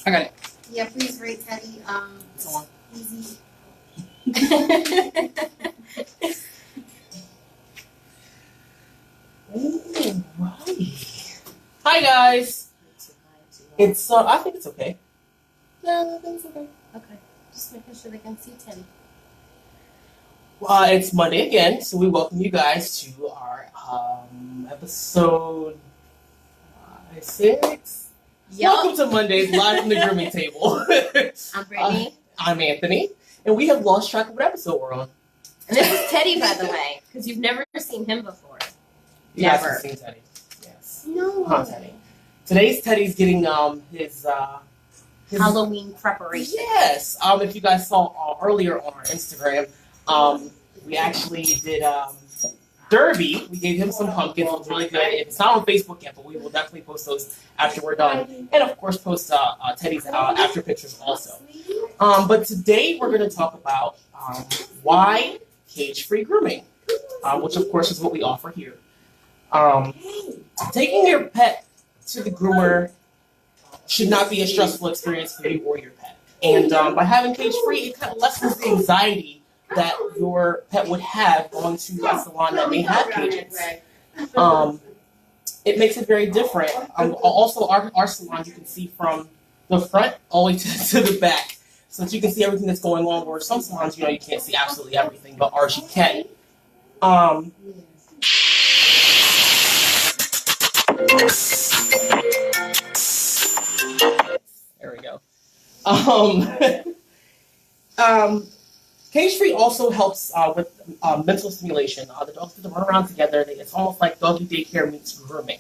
I got it. Yeah, please rate Teddy. Easy. Ooh, right. Hi guys. It's I think it's okay. Yeah, I think it's okay. Okay. Just making sure they can see Teddy. It's Monday again, so we welcome you guys to our episode 6. Yep. Welcome to Mondays live from the grooming table. I'm Brittany. I'm Anthony, and we have lost track of what episode we're on. And this is Teddy, by the way, because you've never seen him before. You guys Never. have seen Teddy. Yes. No. Teddy. Today's Teddy's getting his Halloween preparation. Yes. If you guys saw earlier on our Instagram, we actually did Derby. We gave him some pumpkins. It was really good. It's not on Facebook yet, but we will definitely post those after we're done, and of course post Teddy's after pictures also. But today we're going to talk about why cage-free grooming, which of course is what we offer here. Taking your pet to the groomer should not be a stressful experience for you or your pet. And by having cage-free, it kind of lessens the anxiety that your pet would have going to a salon that may have cages. It makes it very different. Also, our salon, you can see from the front all the way to the back, so that you can see everything that's going on, where some salons, you can't see absolutely everything, but ours you can. There we go. Cage-free also helps with mental stimulation. The dogs get to run around together. It's almost like doggy daycare meets grooming.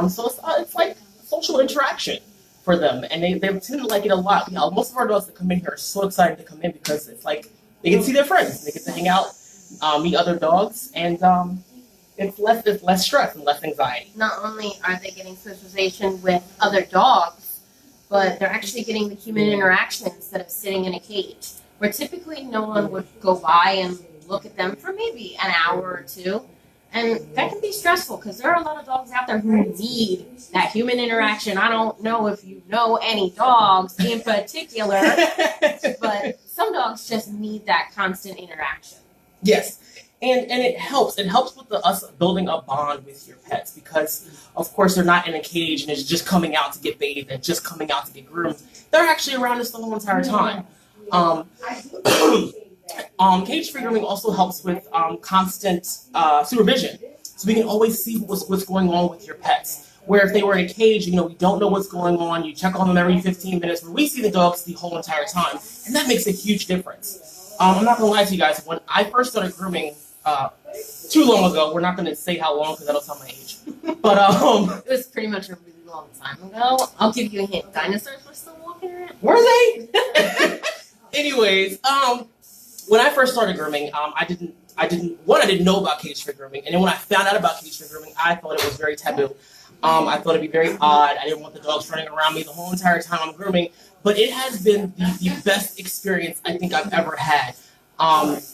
So it's like social interaction for them, and they tend to like it a lot. Most of our dogs that come in here are so excited to come in because it's like they get to see their friends. They get to hang out, meet other dogs, and it's less stress and less anxiety. Not only are they getting socialization with other dogs, but they're actually getting the human interaction instead of sitting in a cage, where typically no one would go by and look at them for maybe an hour or two. And that can be stressful because there are a lot of dogs out there who need that human interaction. I don't know if you know any dogs in particular, but some dogs just need that constant interaction. Yes. And it helps. It helps with us building a bond with your pets because, of course, they're not in a cage and it's just coming out to get bathed and just coming out to get groomed. They're actually around us the whole entire time. Cage-free grooming also helps with constant supervision, so we can always see what's going on with your pets. Where if they were in a cage, we don't know what's going on. You check on them every 15 minutes. Where we see the dogs the whole entire time, and that makes a huge difference. I'm not gonna lie to you guys. When I first started grooming too long ago, we're not gonna say how long because that'll tell my age. But it was pretty much a really long time ago. I'll give you a hint. Dinosaurs were still walking around. Were they? Anyways, when I first started grooming, I didn't know about cage-free grooming, and then when I found out about cage-free grooming, I thought it was very taboo. I thought it'd be very odd. I didn't want the dogs running around me the whole entire time I'm grooming, but it has been the best experience I think I've ever had.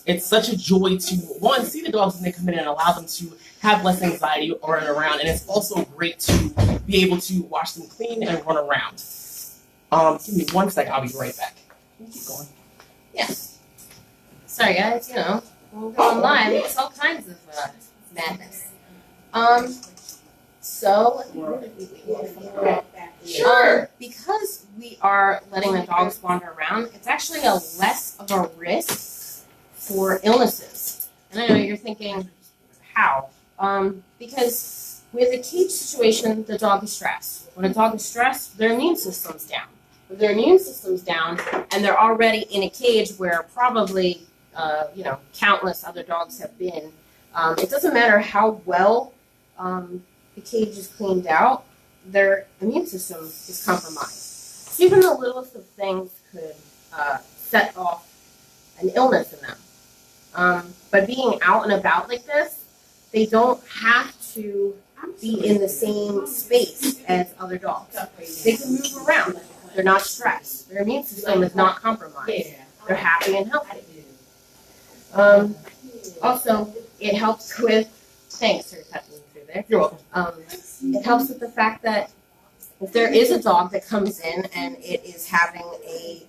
It's such a joy to, one, see the dogs when they come in and allow them to have less anxiety running around, and it's also great to be able to watch them clean and run around. Give me 1 second, I'll be right back. Keep going. Yeah. Sorry, guys. We'll go on live. It's all kinds of madness. So, sure. Because we are letting the dogs wander around, it's actually a less of a risk for illnesses. And I know you're thinking, how? Because with a cage situation, the dog is stressed. When a dog is stressed, their immune system's down. If their immune system's down and they're already in a cage where probably, countless other dogs have been, it doesn't matter how well the cage is cleaned out, their immune system is compromised. So even the littlest of things could set off an illness in them. By being out and about like this, they don't have to be in the same space as other dogs. They can move around. They're not stressed. Their immune system is not compromised. They're happy and healthy. Also, it helps with, thanks for touching me through there. You're welcome. It helps with the fact that If there is a dog that comes in and it is having a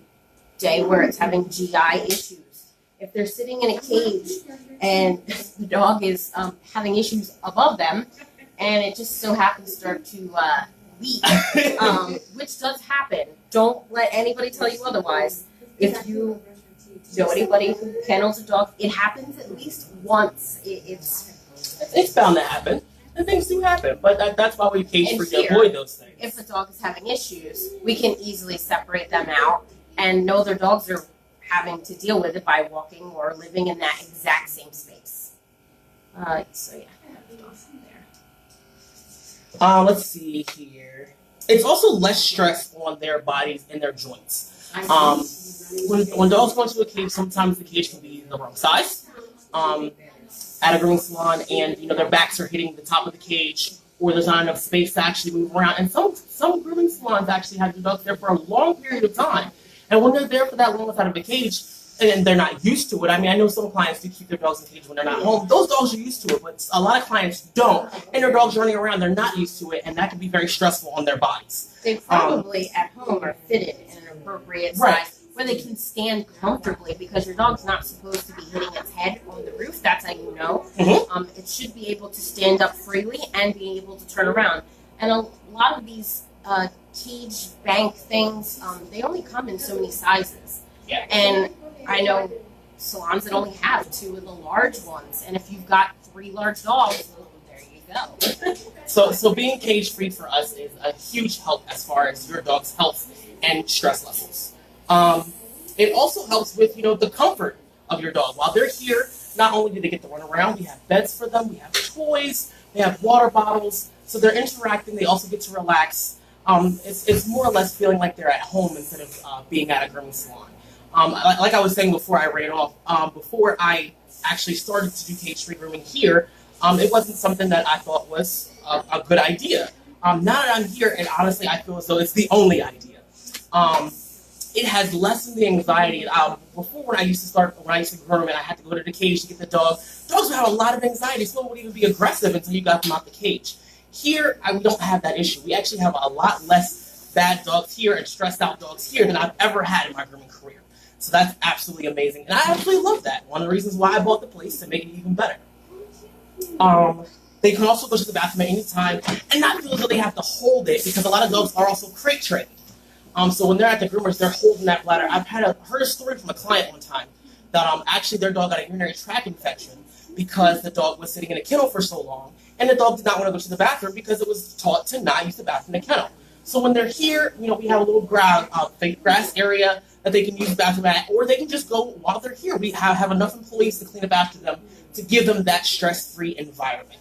day where it's having GI issues, if they're sitting in a cage and the dog is having issues above them and it just so happens to start to leak, which does happen. Don't let anybody tell you otherwise. If you know anybody who kennels a dog, it happens at least once. It's bound to happen. And things do happen, but that's why we cage free to avoid those things. If the dog is having issues, we can easily separate them out and know their dogs are having to deal with it by walking or living in that exact same space. So yeah, there. Let's see here. It's also less stress on their bodies and their joints. When dogs go into a cage, sometimes the cage can be the wrong size. At a grooming salon, and their backs are hitting the top of the cage, or there's not enough space to actually move around. And some grooming salons actually have the dogs there for a long period of time. And when they're there for that long without of a cage, and they're not used to it. I mean, I know some clients do keep their dogs in cage when they're not home. Those dogs are used to it, but a lot of clients don't. And their dogs running around, they're not used to it, and that can be very stressful on their bodies. They probably at home are fitted in an appropriate size where they can stand comfortably, because your dog's not supposed to be hitting its head on the roof. That's how you know. Mm-hmm. It should be able to stand up freely and be able to turn around. And a lot of these cage bank things, they only come in so many sizes. Yeah. And I know salons that only have 2 of the large ones. And if you've got 3 large dogs, there you go. So being cage free for us is a huge help as far as your dog's health and stress levels. It also helps with, the comfort of your dog. While they're here, not only do they get to run around, we have beds for them, we have toys, they have water bottles, so they're interacting, they also get to relax. It's more or less feeling like they're at home instead of being at a grooming salon. Like I was saying before I ran off, before I actually started to do cage-free grooming here, it wasn't something that I thought was a good idea. Now that I'm here, and honestly, I feel as though it's the only idea. It has lessened the anxiety. Before, when I used to groom and I had to go to the cage to get the dog, dogs would have a lot of anxiety. Some would even be aggressive until you got them out the cage. Here, we don't have that issue. We actually have a lot less bad dogs here and stressed out dogs here than I've ever had in my grooming career. So that's absolutely amazing. And I absolutely love that. One of the reasons why I bought the place, to make it even better. They can also go to the bathroom at any time and not feel as though they have to hold it, because a lot of dogs are also crate trained. So when they're at the groomers, they're holding that bladder. I've heard a story from a client one time that actually their dog got a urinary tract infection because the dog was sitting in a kennel for so long, and the dog did not want to go to the bathroom because it was taught to not use the bathroom in a kennel. So when they're here, we have a little grass area that they can use the bathroom at, or they can just go while they're here. We have enough employees to clean up after them to give them that stress-free environment.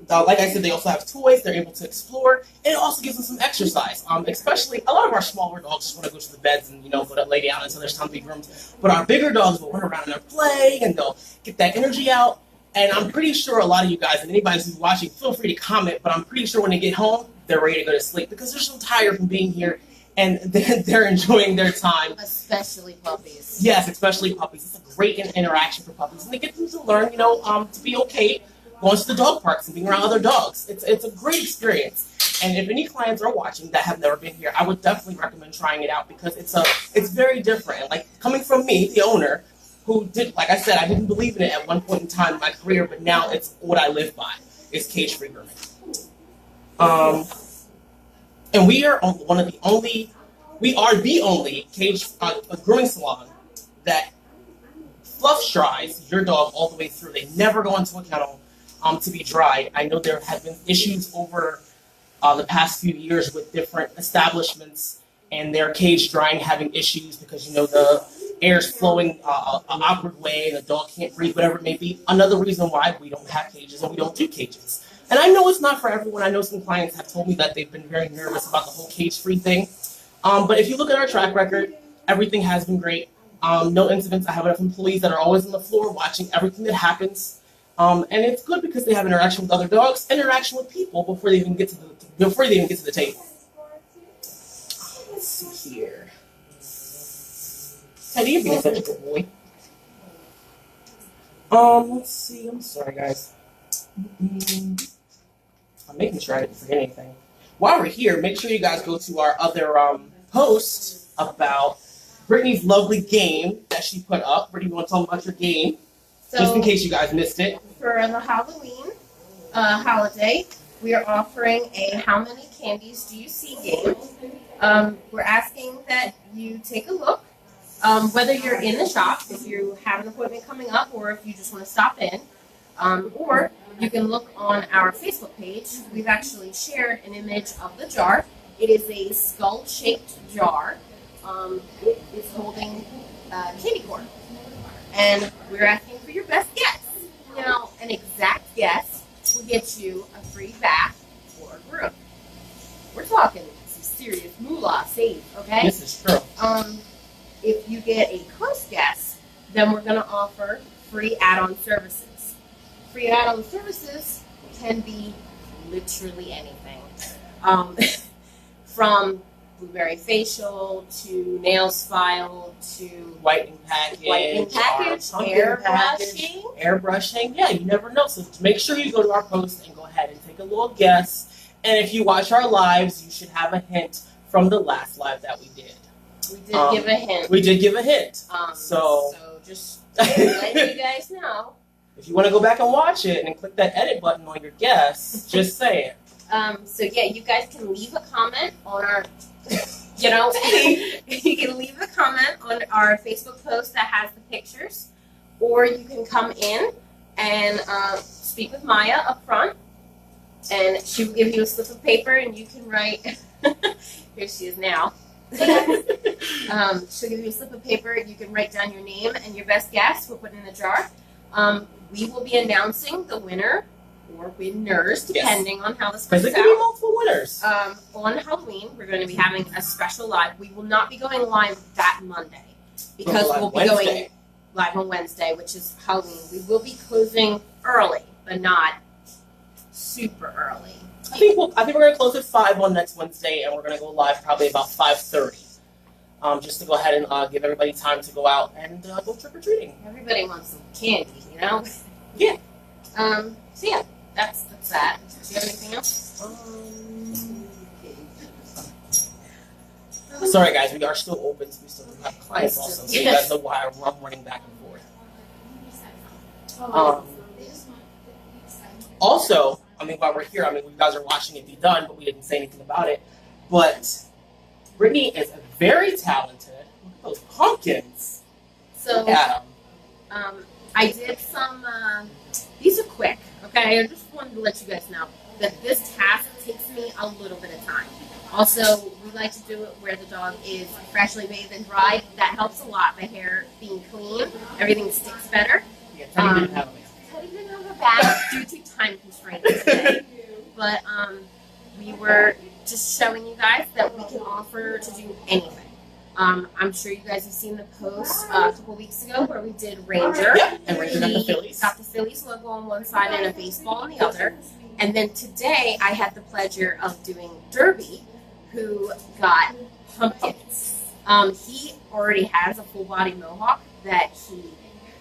Like I said, they also have toys. They're able to explore, and it also gives them some exercise. Especially, a lot of our smaller dogs just want to go to the beds and go to lay down until there's time to be groomed. But our bigger dogs will run around and they'll play, and they'll get that energy out. And I'm pretty sure a lot of you guys, and anybody who's watching, feel free to comment. But I'm pretty sure when they get home, they're ready to go to sleep because they're so tired from being here, and they're enjoying their time. Especially puppies. Yes, especially puppies. It's a great interaction for puppies, and they get them to learn, to be okay going to the dog parks and being around other dogs. It's a great experience. And if any clients are watching that have never been here, I would definitely recommend trying it out, because it's very different. And like, coming from me, the owner, who did, like I said, I didn't believe in it at one point in time in my career, but now it's what I live by, is cage-free grooming. And we are the only cage grooming salon that fluff dries your dog all the way through. They never go into a kennel to be dried. I know there have been issues over the past few years with different establishments and their cage drying having issues because, the air's flowing an awkward way, the dog can't breathe, whatever it may be. Another reason why we don't have cages and we don't do cages. And I know it's not for everyone. I know some clients have told me that they've been very nervous about the whole cage-free thing. But if you look at our track record, everything has been great. No incidents. I have enough employees that are always on the floor watching everything that happens. And it's good because they have interaction with other dogs, interaction with people before they even get to the table. Let's see here. Teddy, you're being such a good boy. Let's see. I'm sorry, guys. I'm making sure I didn't forget anything. while we're here, make sure you guys go to our other post about Brittany's lovely game that she put up. Brittany, you want to tell them about your game? So, just in case you guys missed it. For the Halloween holiday, we are offering a How Many Candies Do You See game. We're asking that you take a look, whether you're in the shop, if you have an appointment coming up, or if you just want to stop in, or you can look on our Facebook page. We've actually shared an image of the jar. It is a skull-shaped jar. It is holding candy corn. And we're asking for your best guess. Now, an exact guess will get you a free bath or a groom. We're talking some serious moolah save, okay? This is true. If you get a close guess, then we're going to offer free add-on services. Free add-on services can be literally anything. From blueberry facial to nails file to whitening package, airbrushing. Yeah, you never know. So make sure you go to our post and go ahead and take a little guess. And if you watch our lives, you should have a hint from the last live that we did. We did give a hint. We did give a hint. So just let you guys know. If you want to go back and watch it and click that edit button on your guess, just say it. So yeah, you guys can leave a comment on our, you can leave a comment on our Facebook post that has the pictures, or you can come in and speak with Maya up front, and she will give you a slip of paper, and you can write. Here she is now. She'll give you a slip of paper. You can write down your name and your best guess. We'll put it in the jar. We will be announcing the winner or winners, depending on how this goes out. Because there could be multiple winners. On Halloween, we're going to be having a special live. We will not be going live that Monday because we'll be going live on Wednesday, which is Halloween. We will be closing early, but not super early. I think we're going to close at 5 on next Wednesday, and we're going to go live probably about 5:30. Just to go ahead and give everybody time to go out and go trick-or-treating. Everybody wants some candy, you know? Yeah. So yeah, that's that. Do you have anything else? Sorry guys, we are still open, so we still have clients also, so you guys know why I'm running back and forth. Also, while we're here, you guys are watching it be done, but we didn't say anything about it. But Brittany is very talented. Look at those pumpkins. So, I did some, these are quick, okay? I just wanted to let you guys know that this task takes me a little bit of time. Also, we like to do it where the dog is freshly bathed and dried. That helps a lot. The hair being clean, everything sticks better. Yeah, Teddy didn't have a bath. Teddy didn't have a bath due to time constraints today. But we were just showing you guys that we can offer to do anything. I'm sure you guys have seen the post a couple weeks ago where we did Ranger. Yep, and Ranger got the Phillies. Got the Phillies logo on one side and a baseball on the other. And then today I had the pleasure of doing Derby, who got pumpkins. He already has a full body mohawk that he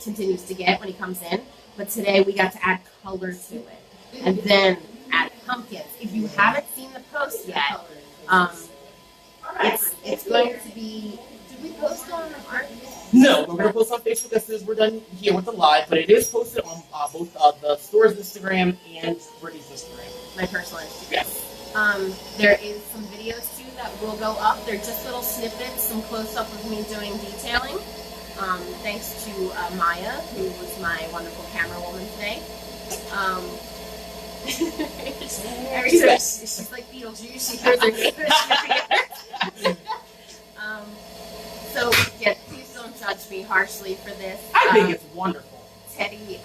continues to get when he comes in. But today we got to add color to it. And then add pumpkins. If you haven't seen the post yet, it's going to be. Did we post on our? No, we're going to post on Facebook as soon as we're done here with the live, but it is posted on both the store's Instagram and Brittany's Instagram. My personal Instagram. Yes. There is some videos too that will go up. They're just little snippets, some close up of me doing detailing. Thanks to Maya, who was my wonderful camera woman today. She's like Beetlejuice. She hears her name. So yeah, please don't judge me harshly for this. I think it's wonderful. Teddy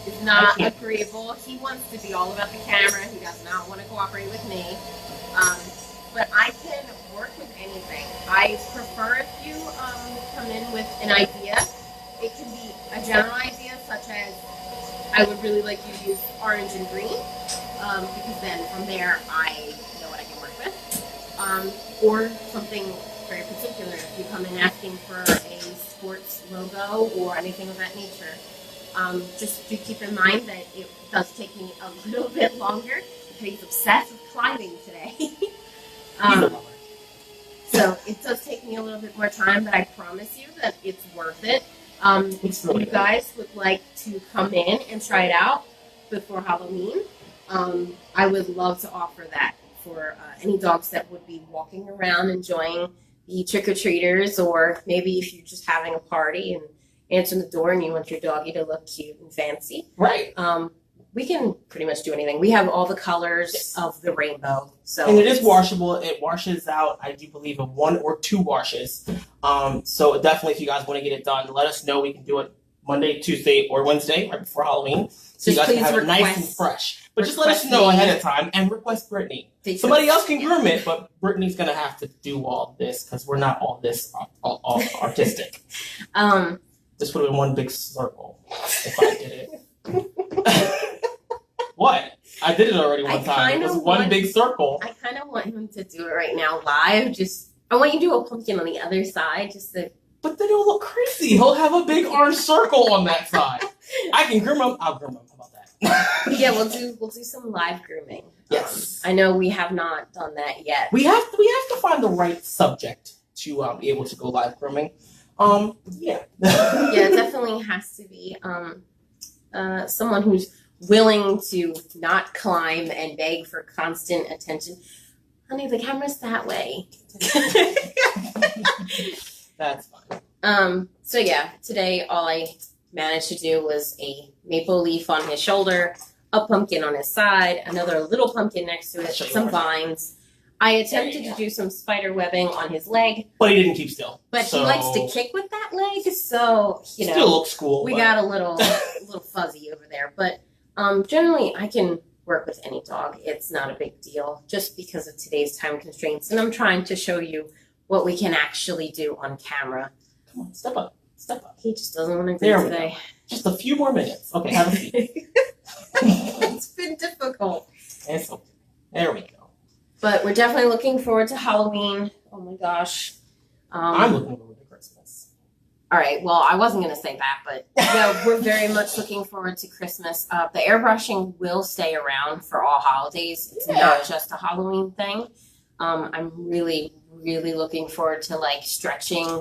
is not agreeable. He wants to be all about the camera. He does not want to cooperate with me. But I can work with anything. I prefer if you come in with an idea. It can be a general idea, such as I would really like you to use orange and green, because then from there I know what I can work with. Or something very particular. If you come in asking for a sports logo or anything of that nature, just do keep in mind that it does take me a little bit longer he's obsessed with climbing today. He's a lover. So it does take me a little bit more time, but I promise you that it's worth it. It's really If you guys would like to come in and try it out before Halloween, I would love to offer that for any dogs that would be walking around enjoying the trick-or-treaters, or maybe if you're just having a party and answering the door and you want your doggy to look cute and fancy. Right. We can pretty much do anything. We have all the colors of the rainbow. So and it is washable. It washes out, I do believe, in 1 or 2 washes. So definitely, if you guys want to get it done, let us know. We can do it Monday, Tuesday, or Wednesday, right before Halloween. So you guys can have it nice and fresh. But just let us know ahead of time and request Brittany. Somebody else can groom it, but Brittany's going to have to do all this because we're not all this all artistic. This would have been one big circle if I did it. What? I did it already one time. It was one big circle. I kind of want him to do it right now live. I want you to do a pumpkin on the other side. But then it'll look crazy. He'll have a big orange circle on that side. I can groom him. I'll groom him. How about that? Yeah, we'll do some live grooming. Yes. I know we have not done that yet. We have to find the right subject to be able to go live grooming. Yeah. Yeah, it definitely has to be someone who's willing to not climb and beg for constant attention. Honey, the camera's that way. That's fine. So yeah, today all I managed to do was a maple leaf on his shoulder, a pumpkin on his side, another little pumpkin next to it, some vines. I attempted to do some spider webbing on his leg. But he didn't keep still. But he likes to kick with that leg, so, still looks cool. We got a little fuzzy over there. But generally, I can work with any dog. It's not a big deal, just because of today's time constraints. And I'm trying to show you what we can actually do on camera. Come on, step up. Step up. He just doesn't want to do today. Go. Just a few more minutes. Okay, have a seat. It's been difficult. It's okay. There we go. But we're definitely looking forward to Halloween. Oh my gosh. I'm looking forward to Christmas. All right. Well, I wasn't going to say that, but yeah, we're very much looking forward to Christmas. The airbrushing will stay around for all holidays. It's not just a Halloween thing. I'm really, really looking forward to stretching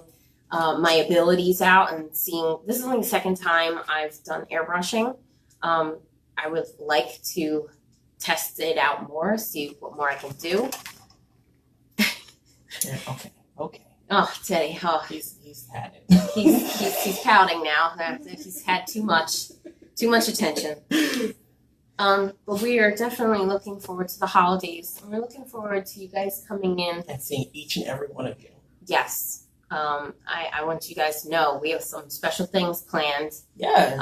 my abilities out and seeing. This is only the second time I've done airbrushing. I would like to test it out more, see what more I can do. Yeah, okay. Oh, Teddy. Oh, he's had it. He's pouting now. He's had too much attention. But we are definitely looking forward to the holidays. And we're looking forward to you guys coming in and seeing each and every one of you. Yes. I want you guys to know we have some special things planned. Yes.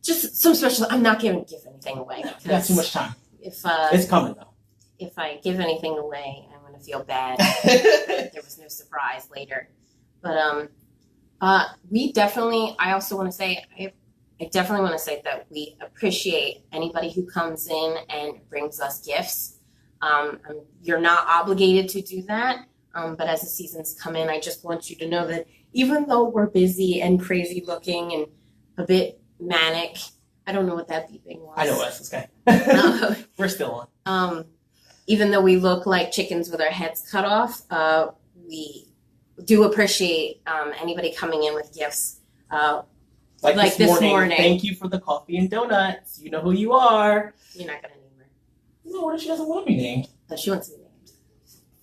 Just some special. I'm not going to give anything away. You got too much time. It's coming though. If I give anything away, I'm going to feel bad. There was no surprise later. But we definitely. I also want to say. I definitely want to say that we appreciate anybody who comes in and brings us gifts. You're not obligated to do that. But as the seasons come in, I just want you to know that even though we're busy and crazy looking and a bit manic, I don't know what that beeping was. I know what this guy. We're still on. Even though we look like chickens with our heads cut off, we do appreciate anybody coming in with gifts. Like this morning. Thank you for the coffee and donuts. You know who you are. You're not going to name her. No, what if she doesn't want to be named? No, she wants to be named.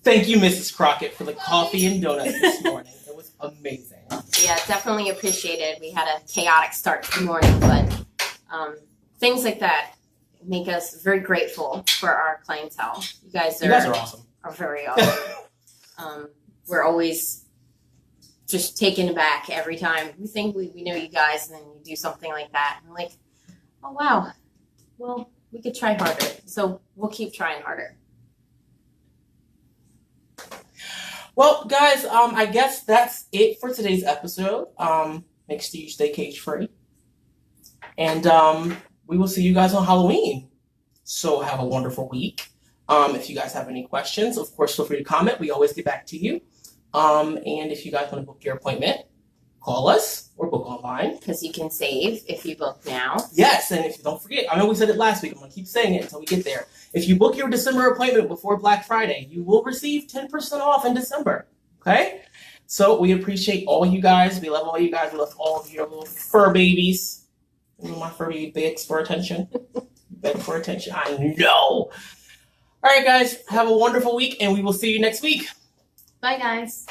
Thank you, Mrs. Crockett, for the coffee and donuts this morning. It was amazing. Yeah, definitely appreciated. We had a chaotic start to the morning, but things like that make us very grateful for our clientele. You guys are awesome. Are very awesome. We're always just taken aback every time. We think we know you guys, and then you do something like that. And we're like, oh, wow. Well, we could try harder. So we'll keep trying harder. Well, guys, I guess that's it for today's episode. Make sure you stay cage free. And we will see you guys on Halloween. So have a wonderful week. If you guys have any questions, of course, feel free to comment. We always get back to you. And if you guys want to book your appointment, call us or book online. Because you can save if you book now. Yes, and if you don't forget, I know we said it last week. I'm going to keep saying it until we get there. If you book your December appointment before Black Friday, you will receive 10% off in December. Okay? So we appreciate all you guys. We love all you guys. We love all of your little fur babies. My fur baby begs for attention. Beg for attention. I know. All right, guys. Have a wonderful week, and we will see you next week. Bye, guys.